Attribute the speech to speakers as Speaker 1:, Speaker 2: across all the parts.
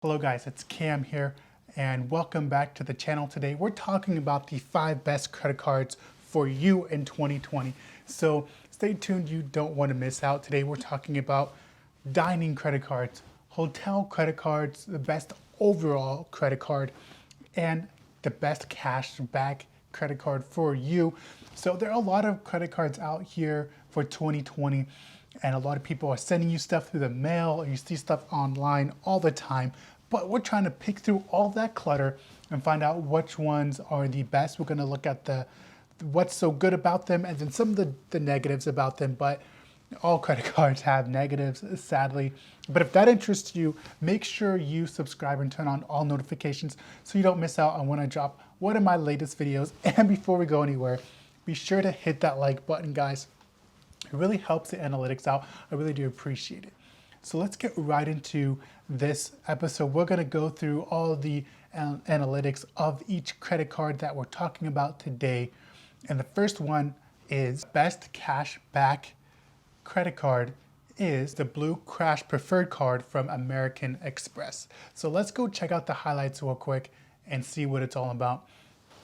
Speaker 1: Hello guys, it's Cam here and welcome back to the channel. Today we're talking about the 5 best credit cards for you in 2020. So stay tuned, you don't want to miss out. Today we're talking about dining credit cards, hotel credit cards, the best overall credit card, and the best cash back credit card for you. So there are a lot of credit cards out here for 2020. And a lot of people are sending you stuff through the mail, or you see stuff online all the time. But we're trying to pick through all that clutter and find out which ones are the best. We're going to look at what's so good about them and then some of the negatives about them. But all credit cards have negatives, sadly. But if that interests you, make sure you subscribe and turn on all notifications so you don't miss out on when I drop one of my latest videos. And before we go anywhere, be sure to hit that like button, guys. It really helps the analytics out. I really do appreciate it. So let's get right into this episode. We're going to go through all the analytics of each credit card that we're talking about today. And the first one is best cash back credit card is the Blue Crash Preferred card from American Express. So let's go check out the highlights real quick and see what it's all about.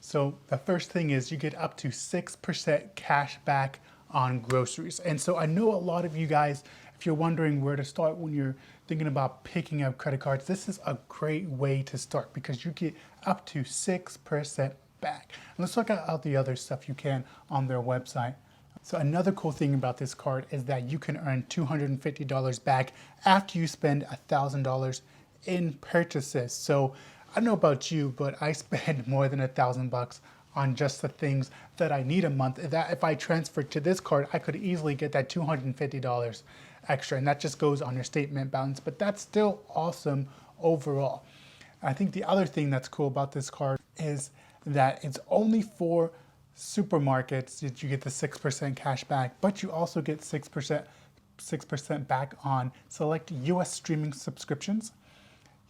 Speaker 1: So the first thing is you get up to 6% cash back on groceries. And so I know a lot of you guys, if you're wondering where to start when you're thinking about picking up credit cards, this is a great way to start because you get up to 6% back. And let's look at all the other stuff you can on their website. So another cool thing about this card is that you can earn $250 back after you spend $1,000 in purchases. So I don't know about you, but I spend more than $1,000 on just the things that I need a month. That if I transfer to this card, I could easily get that $250 extra, and that just goes on your statement balance, but that's still awesome overall. I think the other thing that's cool about this card is that it's only for supermarkets that you get the 6% cash back, but you also get 6% back on select US streaming subscriptions.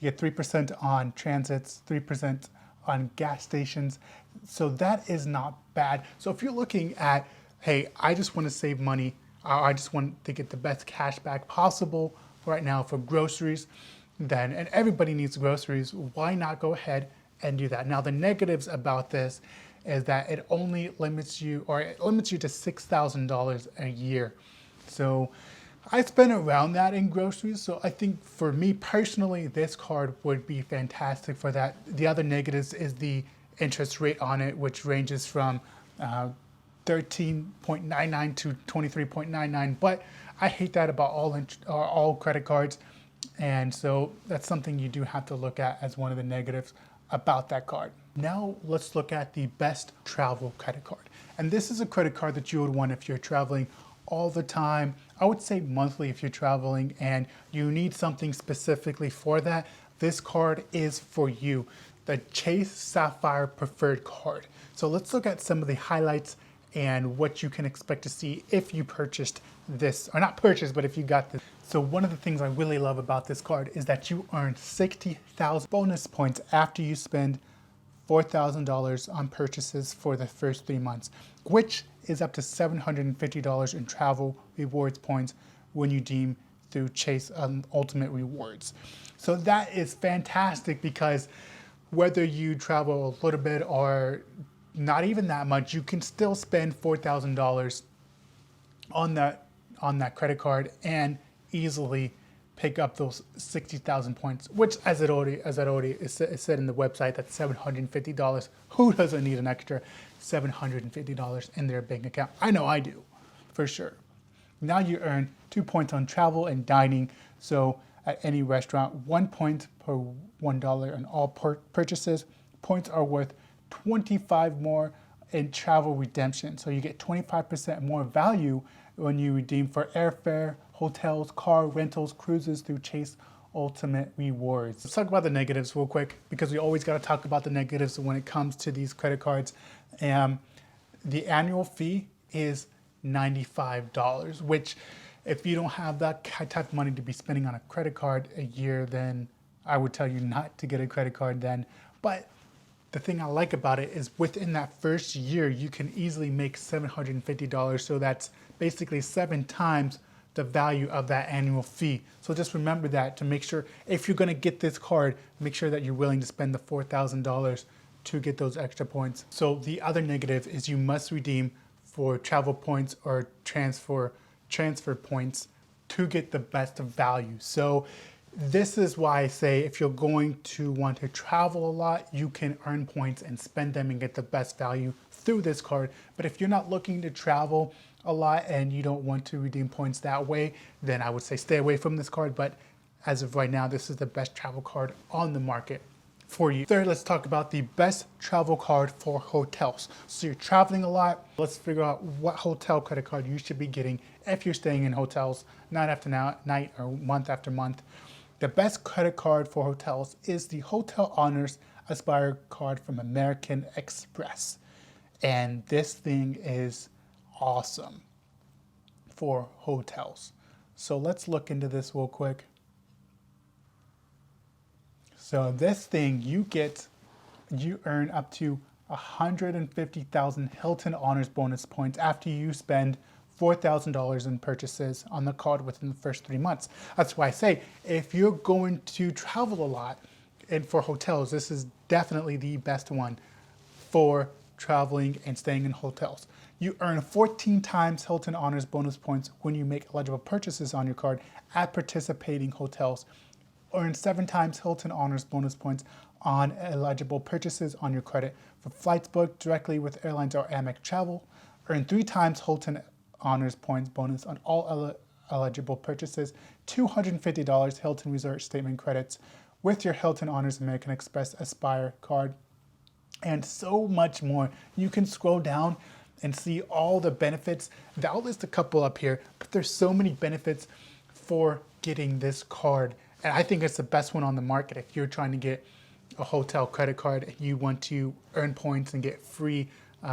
Speaker 1: You get 3% on transits, 3% on gas stations. So that is not bad. So if you're looking at, hey, I just want to save money, I just want to get the best cash back possible right now for groceries, then, and everybody needs groceries, why not go ahead and do that? Now the negatives about this is that it only limits you, or it limits you to $6,000 a year. So I spend around that in groceries, so I think for me personally, this card would be fantastic for that. The other negatives is the interest rate on it, which ranges from 13.99 to 23.99, but I hate that about all credit cards, and so that's something you do have to look at as one of the negatives about that card. Now let's look at the best travel credit card, and this is a credit card that you would want if you're traveling all the time. I would say monthly if you're traveling and you need something specifically for that. This card is for you, the Chase Sapphire Preferred card. So let's look at some of the highlights and what you can expect to see if you purchased this, or not purchased, but if you got this. So one of the things I really love about this card is that you earn 60,000 bonus points after you spend $4,000 on purchases for the first 3 months, which is up to $750 in travel rewards points when you deem through Chase Ultimate Rewards. So that is fantastic because whether you travel a little bit or not even that much, you can still spend $4,000 on that credit card and easily pick up those 60,000 points, which as it already is said in the website, that's $750. Who doesn't need an extra $750 in their bank account? I know I do, for sure. Now you earn 2 points on travel and dining. So at any restaurant, 1 point per $1 on all purchases. Points are worth 25 more in travel redemption. So you get 25% more value when you redeem for airfare, hotels, car rentals, cruises through Chase Ultimate Rewards. Let's talk about the negatives real quick because we always got to talk about the negatives when it comes to these credit cards. The annual fee is $95, which if you don't have that type of money to be spending on a credit card a year, then I would tell you not to get a credit card then. But the thing I like about it is within that first year, you can easily make $750. So that's basically 7 times the value of that annual fee. So just remember that to make sure if you're going to get this card, make sure that you're willing to spend the $4,000 to get those extra points. So the other negative is you must redeem for travel points or transfer points to get the best value. So this is why I say if you're going to want to travel a lot, you can earn points and spend them and get the best value through this card. But if you're not looking to travel a lot and you don't want to redeem points that way, then I would say stay away from this card. But as of right now, this is the best travel card on the market for you. Third, let's talk about the best travel card for hotels. So you're traveling a lot. Let's figure out what hotel credit card you should be getting if you're staying in hotels night after night or month after month. The best credit card for hotels is the Hotel Honors Aspire card from American Express. And this thing is awesome for hotels. So let's look into this real quick. So this thing, you earn up to 150,000 Hilton Honors bonus points after you spend $4,000 in purchases on the card within the first 3 months. That's why I say, if you're going to travel a lot and for hotels, this is definitely the best one for traveling and staying in hotels. You earn 14 times Hilton Honors bonus points when you make eligible purchases on your card at participating hotels. Earn 7 times Hilton Honors bonus points on eligible purchases on your credit for flights booked directly with airlines or Amex Travel. Earn 3 times Hilton Honors points bonus on all eligible purchases. $250 Hilton Resort Statement credits with your Hilton Honors American Express Aspire card, and so much more. You can scroll down and see all the benefits. I'll list a couple up here, but there's so many benefits for getting this card. And I think it's the best one on the market if you're trying to get a hotel credit card and you want to earn points and get free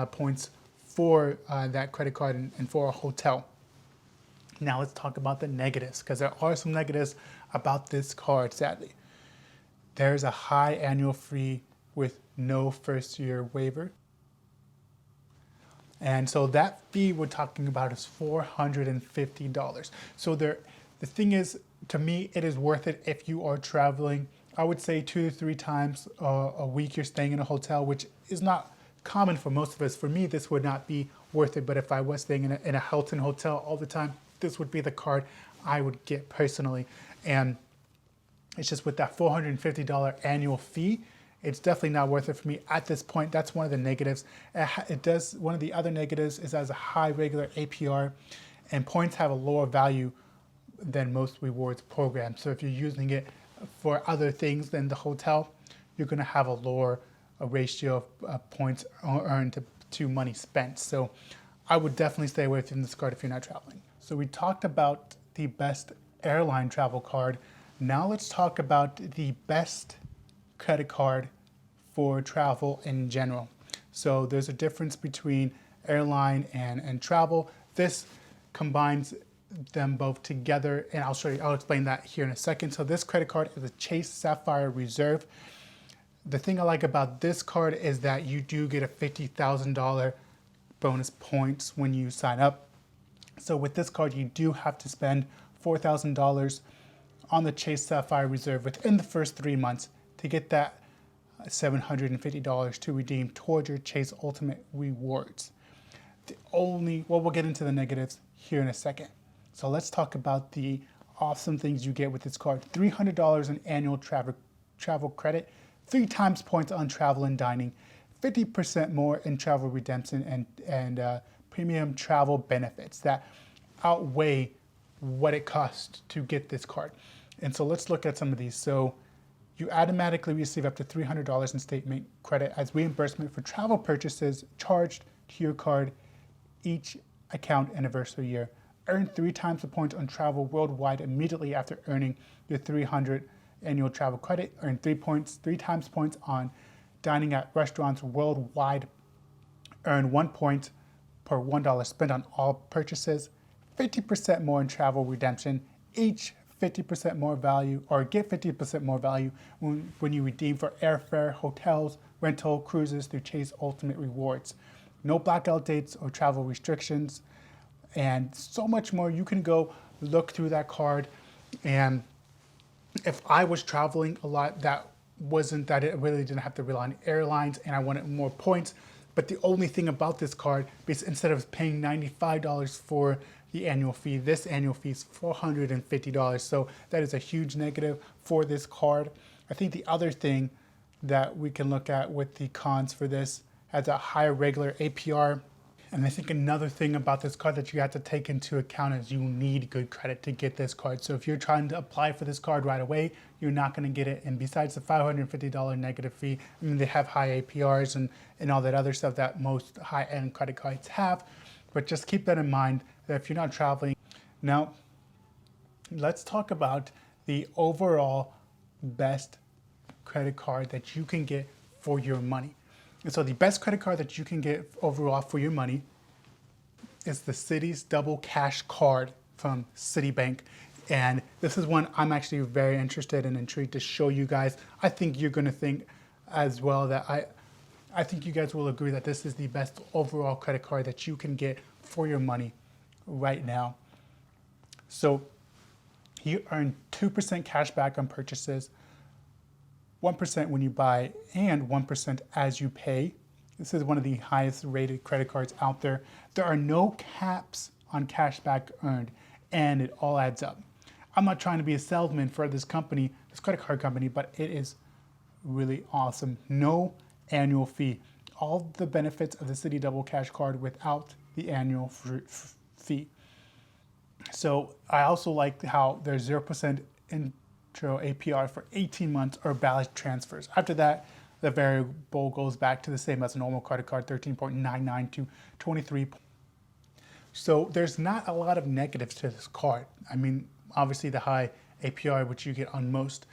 Speaker 1: points for that credit card and for a hotel. Now let's talk about the negatives, because there are some negatives about this card, sadly. There's a high annual fee with no first year waiver. And so that fee we're talking about is $450. So the thing is, to me, it is worth it if you are traveling. I would say 2 to 3 times a week you're staying in a hotel, which is not common for most of us. For me, this would not be worth it, but if I was staying in a Hilton hotel all the time, this would be the card I would get personally. And it's just with that $450 annual fee, it's definitely not worth it for me at this point. That's one of the negatives. One of the other negatives is as a high regular APR, and points have a lower value than most rewards programs. So if you're using it for other things than the hotel, you're going to have a lower ratio of points earned to money spent. So I would definitely stay away from this card if you're not traveling. So we talked about the best airline travel card. Now let's talk about the best credit card for travel in general. So there's a difference between airline and travel. This combines them both together, and I'll explain that here in a second. So this credit card is a Chase Sapphire Reserve. The thing I like about this card is that you do get a $50,000 bonus points when you sign up. So with this card, you do have to spend $4,000 on the Chase Sapphire Reserve within the first 3 months to get that $750 to redeem towards your Chase Ultimate Rewards. We'll get into the negatives here in a second. So let's talk about the awesome things you get with this card. $300 in annual travel credit, 3 times points on travel and dining, 50% more in travel redemption and premium travel benefits that outweigh what it costs to get this card. And so let's look at some of these. So you automatically receive up to $300 in statement credit as reimbursement for travel purchases charged to your card each account anniversary year. Earn 3 times the points on travel worldwide immediately after earning your $300 annual travel credit. Earn 3 times points on dining at restaurants worldwide. Earn 1 point per $1 spent on all purchases. 50% more in travel redemption. Each 50% more value, or get 50% more value when you redeem for airfare, hotels, rental, cruises through Chase Ultimate Rewards. No blackout dates or travel restrictions, and so much more. You can go look through that card, and if I was traveling a lot, that wasn't that it really didn't have to rely on airlines and I wanted more points. But the only thing about this card is instead of paying $95 for the annual fee, this annual fee is $450. So that is a huge negative for this card. I think the other thing that we can look at with the cons for this has a higher regular APR. And I think another thing about this card that you have to take into account is you need good credit to get this card. So if you're trying to apply for this card right away, you're not going to get it. And besides the $550 negative fee, I mean, they have high APRs and all that other stuff that most high-end credit cards have. But just keep that in mind that if you're not traveling. Now, let's talk about the overall best credit card that you can get for your money. And so the best credit card that you can get overall for your money is the Citi's Double Cash Card from Citibank. And this is one I'm actually very interested and intrigued to show you guys. I think you're going to think as well that I think you guys will agree that this is the best overall credit card that you can get for your money right now. So you earn 2% cash back on purchases, 1% when you buy, and 1% as you pay. This is one of the highest rated credit cards out there. There are no caps on cash back earned, and it all adds up. I'm not trying to be a salesman for this company, this credit card company, but it is really awesome. No annual fee. All the benefits of the Citi Double Cash Card without the annual fee. So I also like how there's 0% intro APR for 18 months or balance transfers. After that, the variable goes back to the same as a normal credit card, 13.99 to 23. So there's not a lot of negatives to this card. I mean, obviously the high APR, which you get on most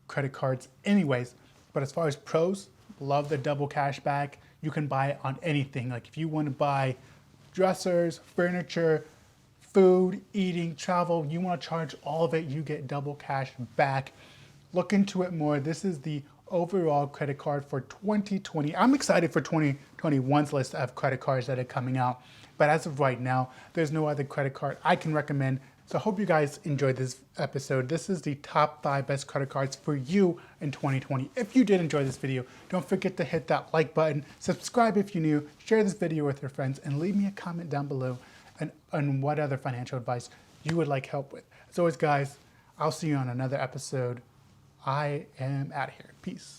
Speaker 1: credit cards anyways. But as far as pros, love the double cash back. You can buy it on anything. Like if you want to buy dressers, furniture, food, eating, travel, you want to charge all of it, you get double cash back. Look into it more. This is the overall credit card for 2020. I'm excited for 2021's list of credit cards that are coming out. But as of right now, there's no other credit card I can recommend. So I hope you guys enjoyed this episode. This is the top 5 best credit cards for you in 2020. If you did enjoy this video, don't forget to hit that like button, subscribe if you're new, share this video with your friends, and leave me a comment down below on what other financial advice you would like help with. As always, guys, I'll see you on another episode. I am out of here. Peace.